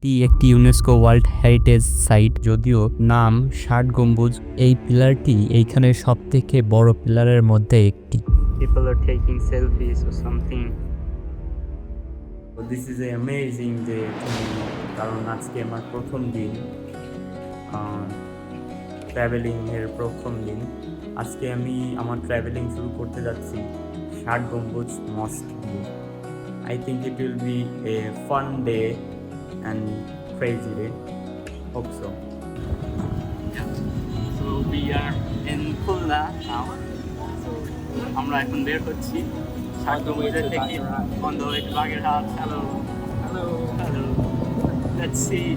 এটি একটি UNESCO world heritage site, যদিও নাম 60 গম্বুজ। এই পিলারটি এইখানে সবথেকে বড় পিলারের মধ্যে একটি। People are taking selfies or something. This is an amazing day to me, কারণ আজকে আমার প্রথম দিন, ট্রাভেলিং এর প্রথম দিন। আজকে আমি আমার ট্রাভেলিং শুরু করতে যাচ্ছি 60 গম্বুজ মস্ক দিয়ে। I think it will be a fun day and crazy day. Hope so. So we are in Khulna now. So আমরা এখন বের হচ্ছি 60 গম্বুজের থেকে on the way to Bagherhat. Hello. Let's see.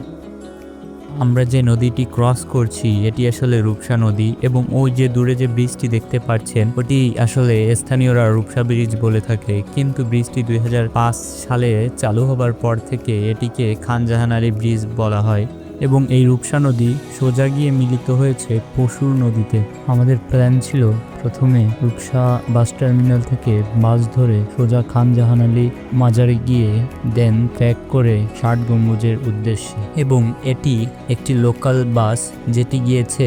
আমরা যে নদীটি ক্রস করছি এটি আসলে রূপসা নদী, এবং ওই যে দূরে যে ব্রিজটি দেখতে পাচ্ছেন ওটি আসলে স্থানীয়রা রূপসা ব্রিজ বলে থাকে, কিন্তু ব্রিজটি 2005 সালে চালু হবার পর থেকে এটিকে খান জাহান আলী ব্রিজ বলা হয়। এবং এই রূপসা নদী সোজা গিয়ে মিলিত হয়েছে পশুর নদীতে। আমাদের প্ল্যান ছিল প্রথমে রূপসা বাস টার্মিনাল থেকে বাস ধরে সোজা খান জাহান আলী মাজারে গিয়ে দেন ট্র্যাক করে 60 গম্বুজের উদ্দেশ্যে, এবং এটি একটি লোকাল বাস যেটি গিয়েছে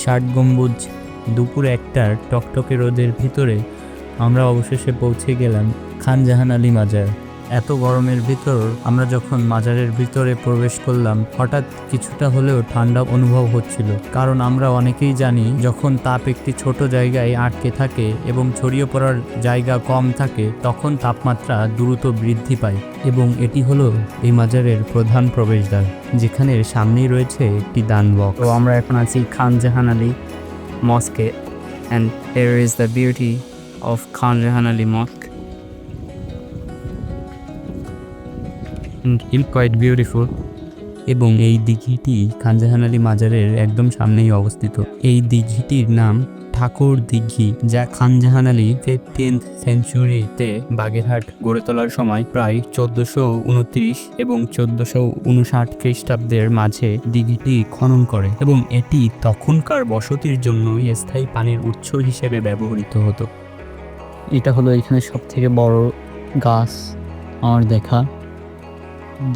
60 গম্বুজ। দুপুর 1টার টকটকে রোদের ভিতরে আমরা অবশেষে পৌঁছে গেলাম খান জাহান আলী মাজার। এত গরমের ভিতর আমরা যখন মাজারের ভিতরে প্রবেশ করলাম, হঠাৎ কিছুটা হলেও ঠান্ডা অনুভব হচ্ছিল, কারণ আমরা অনেকেই জানি যখন তাপ একটি ছোট জায়গায় আটকে থাকে এবং ছড়িয়ে পড়ার জায়গা কম থাকে তখন তাপমাত্রা দ্রুত বৃদ্ধি পায়। এবং এটি হলো এই মাজারের প্রধান প্রবেশদ্বার, যেখানে সামনেই রয়েছে একটি দান বক্স। তো আমরা এখন আছি খান জাহান আলী মস্কে, and here is the beauty of Khan Jahan Ali mosque. Quite beautiful. এবং এই দিঘিটি খান জাহান আলী মাজারের একদম সামনেই অবস্থিত। এই দিঘিটির নাম ঠাকুর দিঘি, যা খান জাহান আলী 15th সেঞ্চুরিতে বাগেরহাট গড়ে তোলার সময় প্রায় 1429 এবং 1459 খ্রিস্টাব্দের মাঝে দিঘিটি খনন করে, এবং এটি তখনকার বসতির জন্য স্থায়ী পানির উৎস হিসেবে ব্যবহৃত হতো। এটা হলো এখানে সব থেকে বড় গাছ আমার দেখা।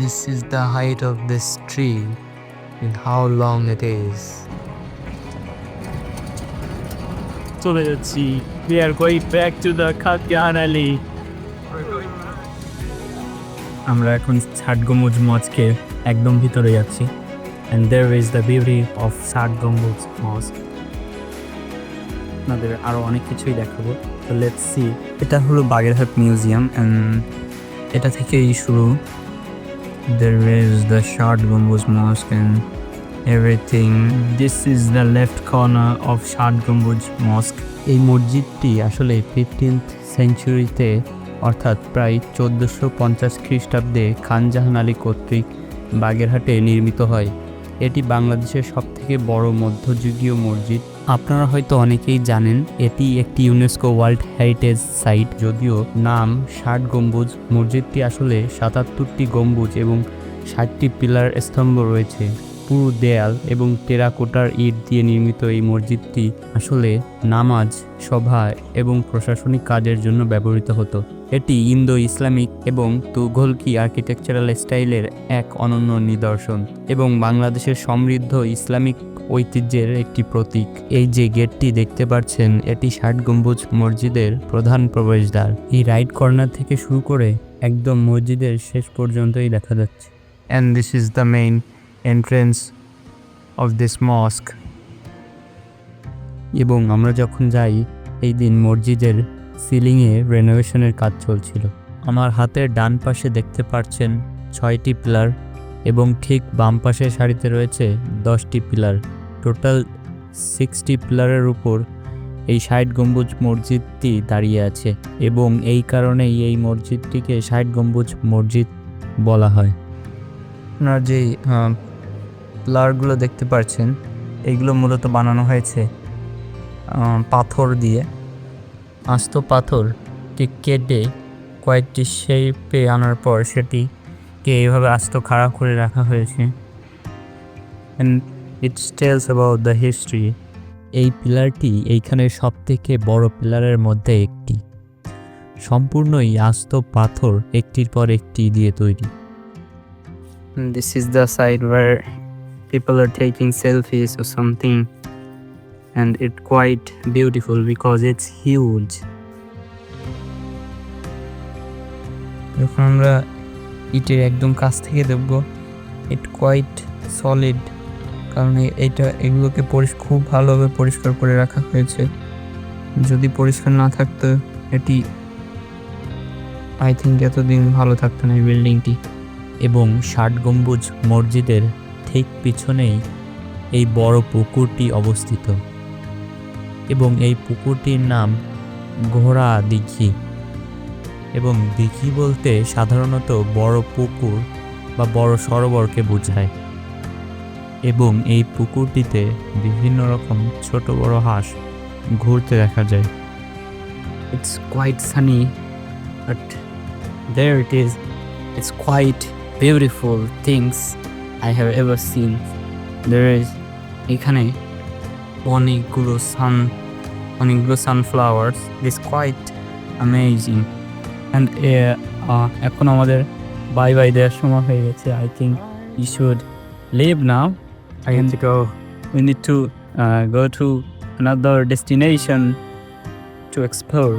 This is the height of this tree and how long it is. So let's see. We are going back to the Khan Jahan Ali. আমরা এখন 60 গম্বুজ মস্কের একদম ভিতরে যাচ্ছি, and there is the beauty of 60 গম্বুজ মস্ক. আপনাদের আরো অনেক কিছুই দেখাবো। So let's see. এটা হলো বাগেরহাট মিউজিয়াম, and এটা থেকেই শুরু। There is the 60 Gambuz Mosque and everything. This is the left corner of 60 Gambuz Mosque. এই মসজিদটি আসলে 15th সেঞ্চুরিতে অর্থাৎ প্রায় 1450 খ্রিস্টাব্দে খান জাহান আলী কর্তৃক বাগেরহাটে নির্মিত হয়। এটি বাংলাদেশের সবথেকে বড় মধ্যযুগীয় মসজিদ। আপনারা হয়তো অনেকেই জানেন এটি একটি ইউনেস্কো ওয়ার্ল্ড হেরিটেজ সাইট, যদিও নাম 60 গম্বুজ। মসজিদটি আসলে 77টি গম্বুজ এবং 60টি পিলার স্তম্ভ রয়েছে। পুরো দেয়াল এবং টেরাকোটার ইট দিয়ে নির্মিত এই মসজিদটি আসলে নামাজ, সভা এবং প্রশাসনিক কাজের জন্য ব্যবহৃত হতো। এটি ইন্দো ইসলামিক এবং তুঘলকি আর্কিটেকচারাল স্টাইলের এক অনন্য নিদর্শন এবং বাংলাদেশের সমৃদ্ধ ইসলামিক ঐতিহ্যের একটি প্রতীক। এই যে গেটটি দেখতে পাচ্ছেন এটি 60 গম্বুজ মসজিদের প্রধান প্রবেশদ্বার। এই রাইট কর্নার থেকে শুরু করে একদম মসজিদের শেষ পর্যন্তই দেখা যাচ্ছে। And this is the main entrance of this mosque. এবং আমরা যখন যাই এই দিন মসজিদের সিলিংয়ে রেনোভেশনের কাজ চলছিল। আমার হাতের ডান পাশে দেখতে পাচ্ছেন 6টি পিলার এবং ঠিক বাম পাশের সারিতে রয়েছে 10টি পিলার। টোটাল 60 পিলারের উপর এই 60 গম্বুজ মসজিদটি দাঁড়িয়ে আছে, এবং এই কারণেই এই মসজিদটিকে 60 গম্বুজ মসজিদ বলা হয়। আপনারা যে পিলারগুলো দেখতে পাচ্ছেন এইগুলো মূলত বানানো হয়েছে পাথর দিয়ে। আস্ত পাথরটি কেটে কয়েকটি শেপে আনার পর সেটিকে এইভাবে আস্ত খাড়া করে রাখা হয়েছে। and it tells about the history. এই পিলারটি এইখানের সবথেকে বড় পিলারের মধ্যে একটি, সম্পূর্ণই আস্ত পাথর একটির পর একটি দিয়ে তৈরি। And this is the side where people are taking selfies or something, and it's quite beautiful because it's huge. যখন আমরা ইটের একদম কাছ থেকে দেখব, ইট কোয়াইট সলিড, কারণ এগুলোকে খুব ভালোভাবে পরিষ্কার করে রাখা হয়েছে। যদি পরিষ্কার না থাকতো এটি আই থিঙ্ক এতদিন ভালো থাকতো না এই বিল্ডিংটি। এবং ৬০ গম্বুজ মসজিদের ঠিক পিছনেই এই বড় পুকুরটি অবস্থিত, এবং এই পুকুরটির নাম ঘোড়া দিঘি। এবং দিঘি বলতে সাধারণত বড় পুকুর বা বড় সরোবরকে বোঝায়। এবং এই পুকুরটিতে বিভিন্ন রকম ছোট বড় হাঁস ঘুরতে দেখা যায়। It's quite sunny, but there it is. It's quite beautiful things I have ever seen. There is এখানে অনেকগুলো sunflowers. It's quite amazing. And এখন আমাদের বাই দেওয়ার সময় হয়ে গেছে। I think you should leave now. I have to go. We need to go to another destination to explore.